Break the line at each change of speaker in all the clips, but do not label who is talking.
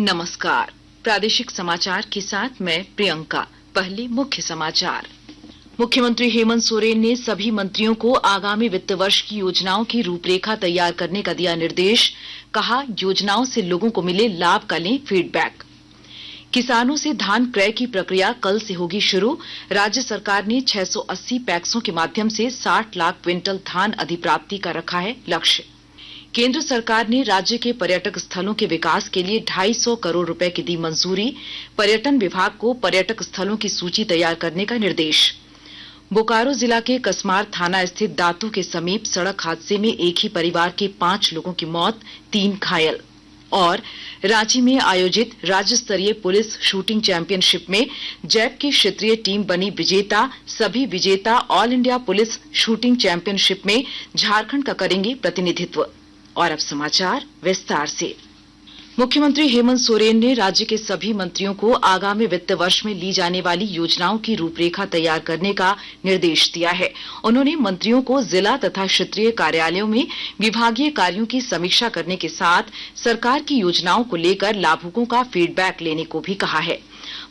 नमस्कार। प्रादेशिक समाचार के साथ मैं प्रियंका। पहले मुख्य समाचार। मुख्यमंत्री हेमंत सोरेन ने सभी मंत्रियों को आगामी वित्त वर्ष की योजनाओं की रूपरेखा तैयार करने का दिया निर्देश। कहा, योजनाओं से लोगों को मिले लाभ का लें फीडबैक। किसानों से धान क्रय की प्रक्रिया कल से होगी शुरू। राज्य सरकार ने 680 पैक्सों के माध्यम से 60 लाख क्विंटल धान अधिप्राप्ति का रखा है लक्ष्य। केंद्र सरकार ने राज्य के पर्यटक स्थलों के विकास के लिए 250 करोड़ रुपए की दी मंजूरी। पर्यटन विभाग को पर्यटक स्थलों की सूची तैयार करने का निर्देश। बोकारो जिला के कसमार थाना स्थित दातू के समीप सड़क हादसे में एक ही परिवार के 5 लोगों की मौत, 3 घायल। और रांची में आयोजित राज्य स्तरीय पुलिस शूटिंग चैंपियनशिप में जैप की क्षेत्रीय टीम बनी विजेता। सभी विजेता all India police shooting championship में झारखंड का करेंगे प्रतिनिधित्व। और अब समाचार विस्तार से। मुख्यमंत्री हेमंत सोरेन ने राज्य के सभी मंत्रियों को आगामी वित्त वर्ष में ली जाने वाली योजनाओं की रूपरेखा तैयार करने का निर्देश दिया है। उन्होंने मंत्रियों को जिला तथा क्षेत्रीय कार्यालयों में विभागीय कार्यों की समीक्षा करने के साथ सरकार की योजनाओं को लेकर लाभुकों का फीडबैक लेने को भी कहा है।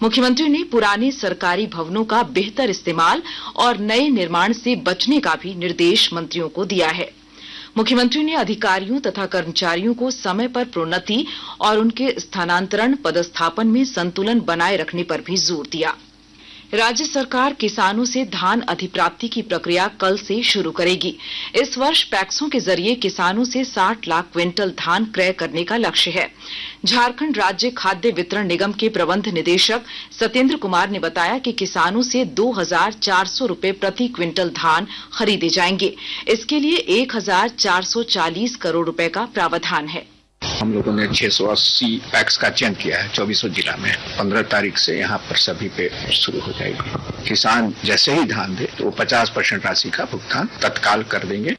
मुख्यमंत्री ने पुराने सरकारी भवनों का बेहतर इस्तेमाल और नए निर्माण से बचने का भी निर्देश मंत्रियों को दिया है। मुख्यमंत्री ने अधिकारियों तथा कर्मचारियों को समय पर प्रोन्नति और उनके स्थानांतरण पदस्थापन में संतुलन बनाए रखने पर भी जोर दिया। राज्य सरकार किसानों से धान अधिप्राप्ति की प्रक्रिया कल से शुरू करेगी। इस वर्ष पैक्सों के जरिए किसानों से 60 लाख क्विंटल धान क्रय करने का लक्ष्य है। झारखंड राज्य खाद्य वितरण निगम के प्रबंध निदेशक सत्येंद्र कुमार ने बताया कि किसानों से 2400 रुपए प्रति क्विंटल धान खरीदे जाएंगे। इसके लिए 1440 करोड़ रुपए का प्रावधान है।
हम लोगों ने 680 पैक्स का चयन किया है 2400 जिला में। 15 तारीख से यहाँ पर सभी पे शुरू हो जाएगी। किसान जैसे ही धान दे तो 50% राशि का भुगतान तत्काल कर देंगे।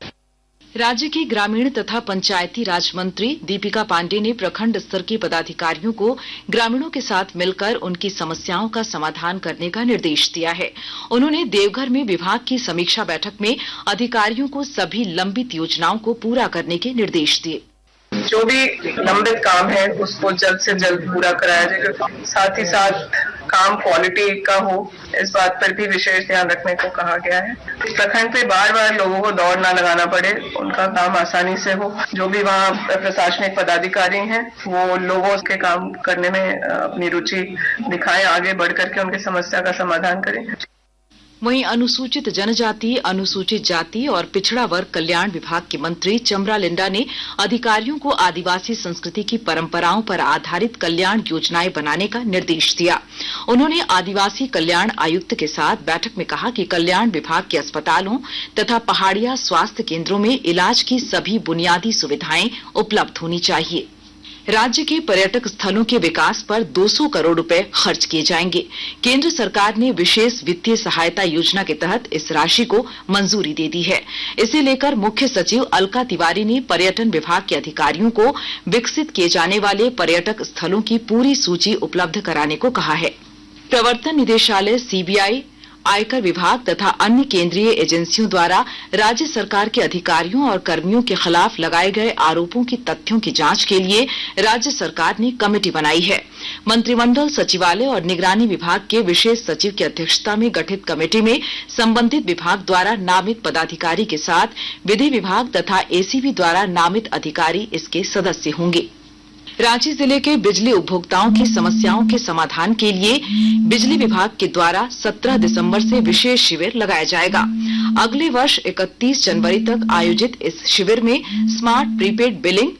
राज्य की ग्रामीण तथा पंचायती राज मंत्री दीपिका पांडेय ने प्रखंड स्तर के पदाधिकारियों को ग्रामीणों के साथ मिलकर उनकी समस्याओं का समाधान करने का निर्देश दिया है। उन्होंने देवघर में विभाग की समीक्षा बैठक में अधिकारियों को सभी लंबित योजनाओं को पूरा करने के निर्देश दिए।
जो भी लंबित काम है उसको जल्द से जल्द पूरा कराया जाएगा। साथ ही साथ काम क्वालिटी का हो, इस बात पर भी विशेष ध्यान रखने को कहा गया है। प्रखंड पे बार बार लोगों को दौड़ ना लगाना पड़े, उनका काम आसानी से हो। जो भी वहाँ प्रशासनिक पदाधिकारी हैं वो लोगों के काम करने में अपनी रुचि दिखाएं, आगे बढ़ करके उनकी समस्या का समाधान करें।
वहीं अनुसूचित जनजाति, अनुसूचित जाति और पिछड़ा वर्ग कल्याण विभाग के मंत्री चमरा लिंडा ने अधिकारियों को आदिवासी संस्कृति की परंपराओं पर आधारित कल्याण योजनाएं बनाने का निर्देश दिया। उन्होंने आदिवासी कल्याण आयुक्त के साथ बैठक में कहा कि कल्याण विभाग के अस्पतालों तथा पहाड़िया स्वास्थ्य केंद्रों में इलाज की सभी बुनियादी सुविधाएं उपलब्ध होनी चाहिए। राज्य के पर्यटक स्थलों के विकास पर 200 करोड़ रुपए खर्च किए जाएंगे। केंद्र सरकार ने विशेष वित्तीय सहायता योजना के तहत इस राशि को मंजूरी दे दी है। इसे लेकर मुख्य सचिव अलका तिवारी ने पर्यटन विभाग के अधिकारियों को विकसित किए जाने वाले पर्यटक स्थलों की पूरी सूची उपलब्ध कराने को कहा है। प्रवर्तन निदेशालय, सीबीआई, आयकर विभाग तथा अन्य केंद्रीय एजेंसियों द्वारा राज्य सरकार के अधिकारियों और कर्मियों के खिलाफ लगाए गए आरोपों की तथ्यों की जांच के लिए राज्य सरकार ने कमेटी बनाई है। मंत्रिमंडल सचिवालय और निगरानी विभाग के विशेष सचिव की अध्यक्षता में गठित कमेटी में संबंधित विभाग द्वारा नामित पदाधिकारी के साथ विधि विभाग तथा एसीबी द्वारा नामित अधिकारी इसके सदस्य होंगे। रांची जिले के बिजली उपभोक्ताओं की समस्याओं के समाधान के लिए बिजली विभाग के द्वारा 17 दिसंबर से विशेष शिविर लगाया जाएगा। अगले वर्ष 31 जनवरी तक आयोजित इस शिविर में smart prepaid billing,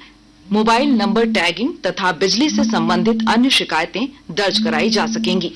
mobile number tagging तथा बिजली से संबंधित अन्य शिकायतें दर्ज कराई जा सकेंगी।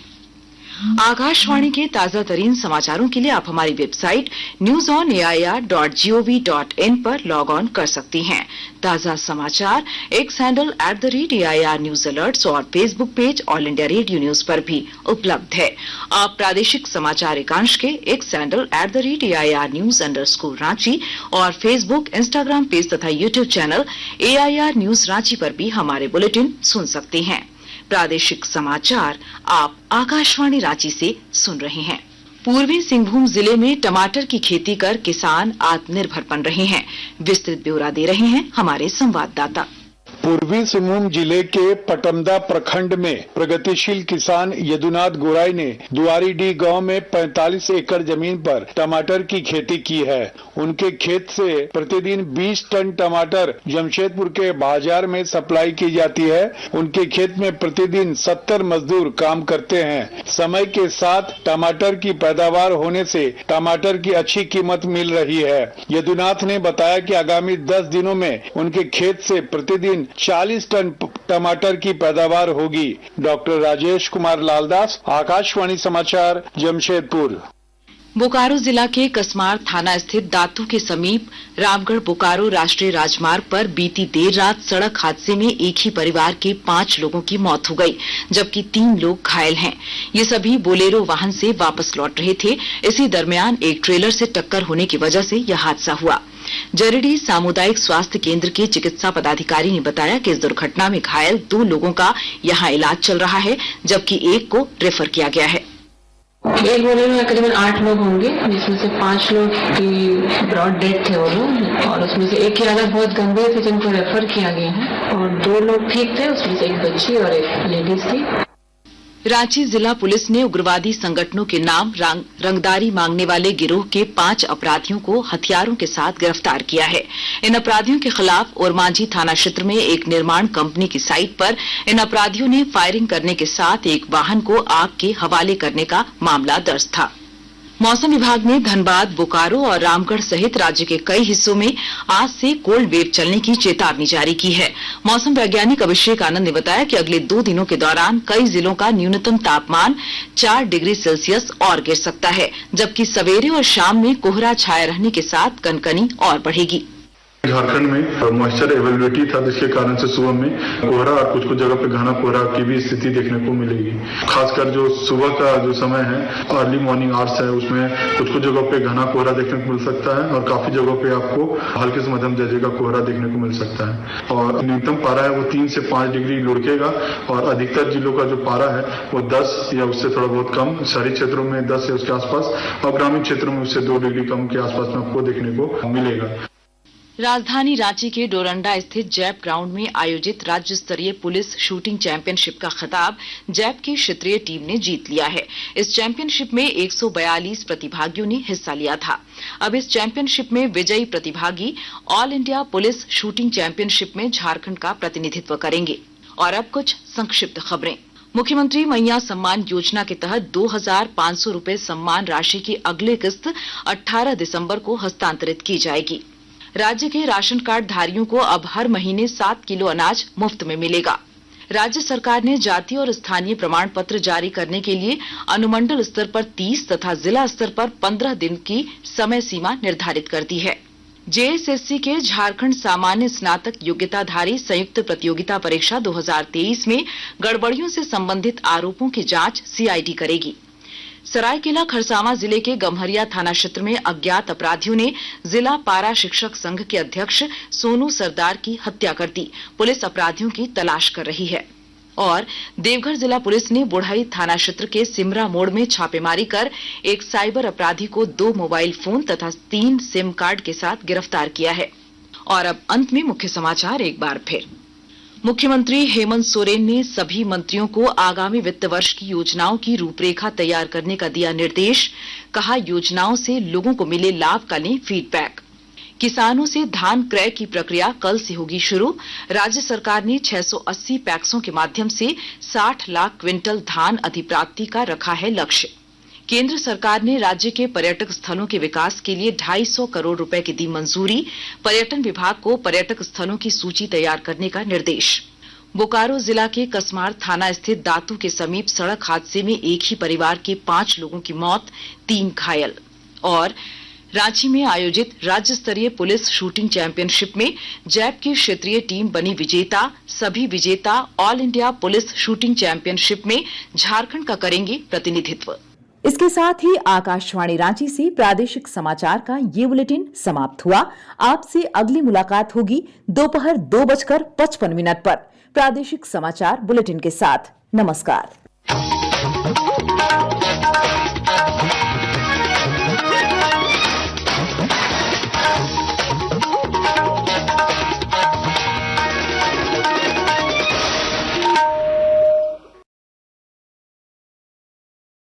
आकाशवाणी के ताजा तरीन समाचारों के लिए आप हमारी वेबसाइट newsonair.gov.in पर लॉग ऑन कर सकती हैं। ताजा समाचार X handle @AIR news alerts और Facebook page All India Radio News पर भी उपलब्ध है। आप प्रादेशिक समाचार एकांश के एक्स हैंडल @AIR न्यूज _ और फेसबुक, इंस्टाग्राम पेज तथा YouTube channel AIR news Ranchi पर भी हमारे बुलेटिन सुन सकते हैं। प्रादेशिक समाचार आप आकाशवाणी रांची से सुन रहे हैं। पूर्वी सिंहभूम जिले में टमाटर की खेती कर किसान आत्मनिर्भर बन रहे हैं। विस्तृत ब्यौरा दे रहे हैं हमारे संवाददाता।
पूर्वी सिंहभूम जिले के पटमदा प्रखंड में प्रगतिशील किसान यदुनाथ गोराई ने दुआरीडीह गांव में 45 एकड़ जमीन पर टमाटर की खेती की है। उनके खेत से प्रतिदिन 20 टन टमाटर जमशेदपुर के बाजार में सप्लाई की जाती है। उनके खेत में प्रतिदिन 70 मजदूर काम करते हैं। समय के साथ टमाटर की पैदावार होने से टमाटर की अच्छी कीमत मिल रही है। यदुनाथ ने बताया कि आगामी 10 दिनों में उनके खेत से प्रतिदिन 40 टन टमाटर की पैदावार होगी। डॉक्टर राजेश कुमार लालदास, आकाशवाणी समाचार, जमशेदपुर।
बोकारो जिला के कसमार थाना स्थित दातू के समीप रामगढ़ बोकारो राष्ट्रीय राजमार्ग पर बीती देर रात सड़क हादसे में एक ही परिवार के 5 लोगों की मौत हो गई, जबकि 3 लोग घायल हैं। ये सभी बोलेरो वाहन से वापस लौट रहे थे। इसी दरमियान एक ट्रेलर से टक्कर होने की वजह से यह हादसा हुआ। जरीडीह सामुदायिक स्वास्थ्य केंद्र के चिकित्सा पदाधिकारी ने बताया कि इस दुर्घटना में घायल 2 लोगों का यहां इलाज चल रहा है, जबकि एक को रेफर किया गया है।
एक बोलेरो में करीबन 8 लोग होंगे, जिसमें से 5 लोग की ब्रॉड डेथ थे वो लोग, और उसमें से एक की हालत बहुत गंभीर थी जिनको रेफर किया गया है, और 2 लोग ठीक थे, उसमें से एक बच्ची और एक लेडीज थी।
रांची जिला पुलिस ने उग्रवादी संगठनों के नाम रंगदारी मांगने वाले गिरोह के 5 अपराधियों को हथियारों के साथ गिरफ्तार किया है। इन अपराधियों के खिलाफ ओरमांझी थाना क्षेत्र में एक निर्माण कंपनी की साइट पर इन अपराधियों ने फायरिंग करने के साथ एक वाहन को आग के हवाले करने का मामला दर्ज था। मौसम विभाग ने धनबाद, बोकारो और रामगढ़ सहित राज्य के कई हिस्सों में आज से कोल्ड वेव चलने की चेतावनी जारी की है। मौसम वैज्ञानिक अभिषेक आनंद ने बताया कि अगले 2 दिनों के दौरान कई जिलों का न्यूनतम तापमान 4 डिग्री सेल्सियस और गिर सकता है, जबकि सवेरे और शाम में कोहरा छाये रहने के साथ कनकनी और बढ़ेगी।
झारखंड में मॉइस्चर अवेलेबिलिटी था, जिसके कारण से सुबह में कोहरा और कुछ जगह पे घना कोहरा की भी स्थिति देखने को मिलेगी। खासकर जो सुबह का जो समय है, अर्ली मॉर्निंग आवर्स है, उसमें कुछ जगह पे घना कोहरा देखने को मिल सकता है और काफी जगहों पे आपको हल्के से मध्यम दर्जे का कोहरा देखने को मिल सकता है। और न्यूनतम पारा है वो 3 से 5 डिग्री लुढ़केगा और अधिकतर जिलों का जो पारा है वो 10 या उससे थोड़ा बहुत कम, शहरी क्षेत्रों में 10 या उसके आसपास और ग्रामीण क्षेत्रों में उससे 2 डिग्री कम के आसपास में आपको देखने को मिलेगा।
राजधानी रांची के डोरंडा स्थित जैप ग्राउंड में आयोजित राज्य स्तरीय पुलिस शूटिंग चैंपियनशिप का खिताब जैप की क्षेत्रीय टीम ने जीत लिया है। इस चैंपियनशिप में 142 प्रतिभागियों ने हिस्सा लिया था। अब इस चैंपियनशिप में विजयी प्रतिभागी all India police shooting championship में झारखंड का प्रतिनिधित्व करेंगे। और अब कुछ संक्षिप्त खबरें। मुख्यमंत्री मैया सम्मान योजना के तहत 2,500 रुपए सम्मान राशि की अगली किस्त 18 दिसंबर को हस्तांतरित की जाएगी। राज्य के राशन कार्ड धारियों को अब हर महीने 7 किलो अनाज मुफ्त में मिलेगा। राज्य सरकार ने जाति और स्थानीय प्रमाण पत्र जारी करने के लिए अनुमंडल स्तर पर 30 तथा जिला स्तर पर 15 दिन की समय सीमा निर्धारित कर दी है। जेएसएससी के झारखंड सामान्य स्नातक योग्यताधारी संयुक्त प्रतियोगिता परीक्षा 2023 में गड़बड़ियों से संबंधित आरोपों की जांच सीआईडी करेगी। सरायकेला खरसावां जिले के गम्हरिया थाना क्षेत्र में अज्ञात अपराधियों ने जिला पारा शिक्षक संघ के अध्यक्ष सोनू सरदार की हत्या कर दी। पुलिस अपराधियों की तलाश कर रही है। और देवघर जिला पुलिस ने बुढ़ाई थाना क्षेत्र के सिमरा मोड़ में छापेमारी कर एक साइबर अपराधी को 2 मोबाइल फोन तथा 3 सिम कार्ड के साथ गिरफ्तार किया है। और अब अंत में मुख्य समाचार एक बार फिर। मुख्यमंत्री हेमंत सोरेन ने सभी मंत्रियों को आगामी वित्त वर्ष की योजनाओं की रूपरेखा तैयार करने का दिया निर्देश। कहा, योजनाओं से लोगों को मिले लाभ का लें फीडबैक। किसानों से धान क्रय की प्रक्रिया कल से होगी शुरू। राज्य सरकार ने 680 पैक्सों के माध्यम से 60 लाख क्विंटल धान अधिप्राप्ति का रखा है लक्ष्य। केंद्र सरकार ने राज्य के पर्यटक स्थलों के विकास के लिए 250 करोड़ रुपए की दी मंजूरी। पर्यटन विभाग को पर्यटक स्थलों की सूची तैयार करने का निर्देश। बोकारो जिला के कसमार थाना स्थित दातू के समीप सड़क हादसे में एक ही परिवार के 5 लोगों की मौत, 3 घायल। और रांची में आयोजित राज्य स्तरीय पुलिस शूटिंग चैंपियनशिप में जैप की क्षेत्रीय टीम बनी विजेता। सभी विजेता all India police shooting championship में झारखंड का करेंगे प्रतिनिधित्व।
इसके साथ ही आकाशवाणी रांची से प्रादेशिक समाचार का ये बुलेटिन समाप्त हुआ। आपसे अगली मुलाकात होगी दोपहर 2:55 पर प्रादेशिक समाचार बुलेटिन के साथ। नमस्कार।